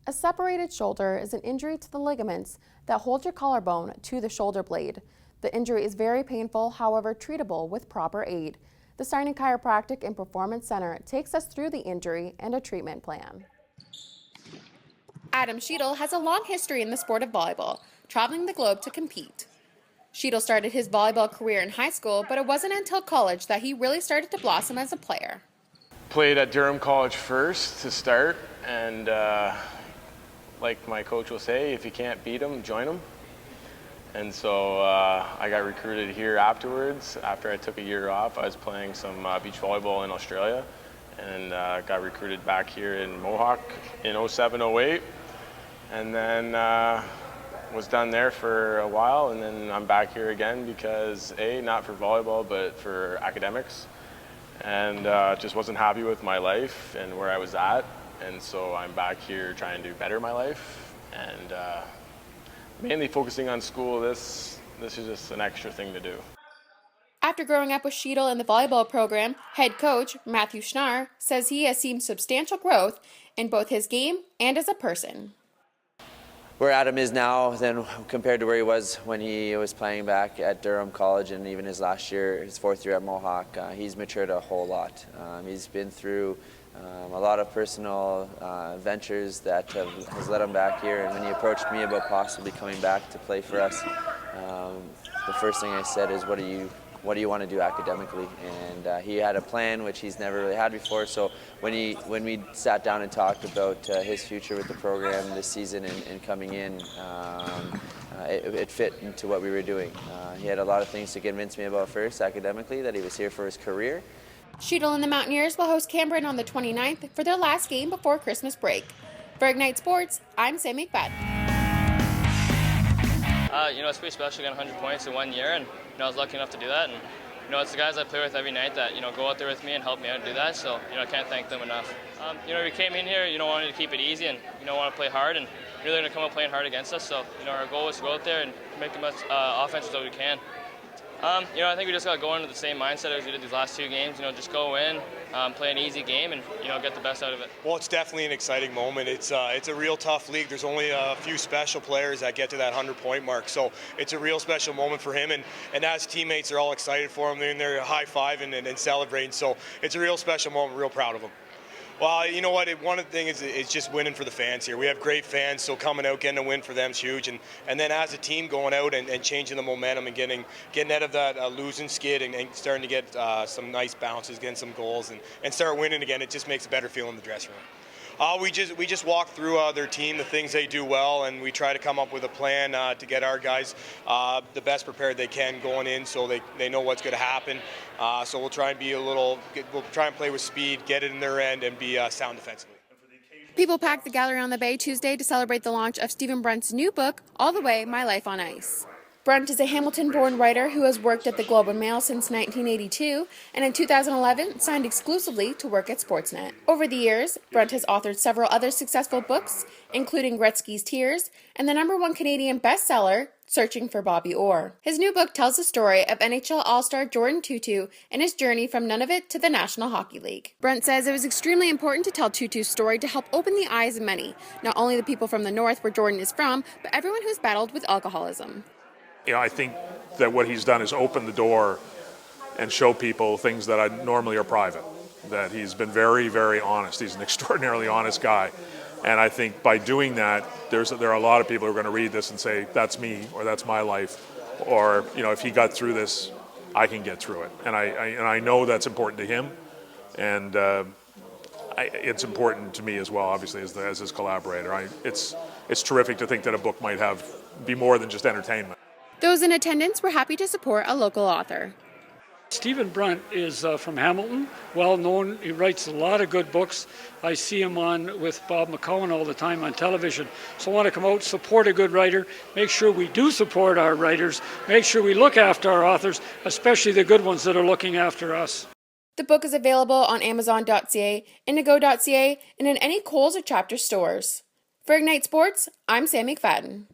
A separated shoulder is an injury to the ligaments that hold your collarbone to the shoulder blade. The injury is very painful, however treatable with proper aid. The Steiner Chiropractic and Performance Center takes us through the injury and a treatment plan. Adam Sheedle has a long history in the sport of volleyball, traveling the globe to compete. Sheedle started his volleyball career in high school, but it wasn't until college that he really started to blossom as a player. Played at Durham College first to start, and like my coach will say, if you can't beat them, join them. And so I got recruited here afterwards. After I took a year off, I was playing some beach volleyball in Australia, and got recruited back here in Mohawk in 07-08, and then was done there for a while, and then I'm back here again because not for volleyball, but for academics, and just wasn't happy with my life and where I was at. And so I'm back here trying to better my life, and mainly focusing on school. This is just an extra thing to do. After growing up with Sheedle in the volleyball program, head coach Matthew Schnarr says he has seen substantial growth in both his game and as a person. Where Adam is now than compared to where he was when he was playing back at Durham College, and even his last year, his fourth year at Mohawk, he's matured a whole lot. He's been through a lot of personal ventures that has led him back here, and when he approached me about possibly coming back to play for us, the first thing I said is, what do you want to do academically? And he had a plan which he's never really had before. So when we sat down and talked about his future with the program this season and coming in, it fit into what we were doing. He had a lot of things to convince me about first academically, that he was here for his career. Sheedle and the Mountaineers will host Cameron on the 29th for their last game before Christmas break. For Ignite Sports, I'm Samantha McFadden. It's pretty special getting 100 points in 1 year, and I was lucky enough to do that. And it's the guys I play with every night that go out there with me and help me out do that. So I can't thank them enough. We came in here, wanted to keep it easy and want to play hard, and they're going to come out playing hard against us. So our goal is to go out there and make the most offenses that we can. I think we just got to go into the same mindset as we did these last two games. Just go in, play an easy game, and get the best out of it. Well, it's definitely an exciting moment. It's a real tough league. There's only a few special players that get to that 100-point mark, so it's a real special moment for him. And as teammates, they're all excited for him. They're in there high-fiving and celebrating. So it's a real special moment. Real proud of him. Well, you know what? One of the things is just winning for the fans here. We have great fans, so coming out, getting a win for them is huge. And then as a team, going out and changing the momentum and getting out of that losing skid and starting to get some nice bounces, getting some goals, and start winning again, it just makes a better feel in the dressing room. We just walk through their team, the things they do well, and we try to come up with a plan to get our guys the best prepared they can going in, so they know what's going to happen. So we'll try and we'll try and play with speed, get it in their end, and be sound defensively. People packed the gallery on the Bay Tuesday to celebrate the launch of Stephen Brunt's new book, All the Way, My Life on Ice. Brunt is a Hamilton-born writer who has worked at the Globe and Mail since 1982, and in 2011 signed exclusively to work at Sportsnet. Over the years, Brunt has authored several other successful books, including Gretzky's Tears and the #1 Canadian bestseller, Searching for Bobby Orr. His new book tells the story of NHL All-Star Jordan Tootoo and his journey from Nunavut to the National Hockey League. Brunt says it was extremely important to tell Tootoo's story to help open the eyes of many, not only the people from the north where Jordan is from, but everyone who's battled with alcoholism. I think that what he's done is open the door and show people things that normally are private, that he's been very, very honest. He's an extraordinarily honest guy. And I think by doing that, there are a lot of people who are going to read this and say, that's me, or that's my life, or if he got through this, I can get through it. And I know that's important to him, and it's important to me as well, obviously, as his collaborator. It's terrific to think that a book might be more than just entertainment. Those in attendance were happy to support a local author. Stephen Brunt is from Hamilton, well known. He writes a lot of good books. I see him on with Bob McCowan all the time on television. So I want to come out, support a good writer, make sure we do support our writers, make sure we look after our authors, especially the good ones that are looking after us. The book is available on Amazon.ca, Indigo.ca, and in any Kohl's or Chapter stores. For Ignite Sports, I'm Sam McFadden.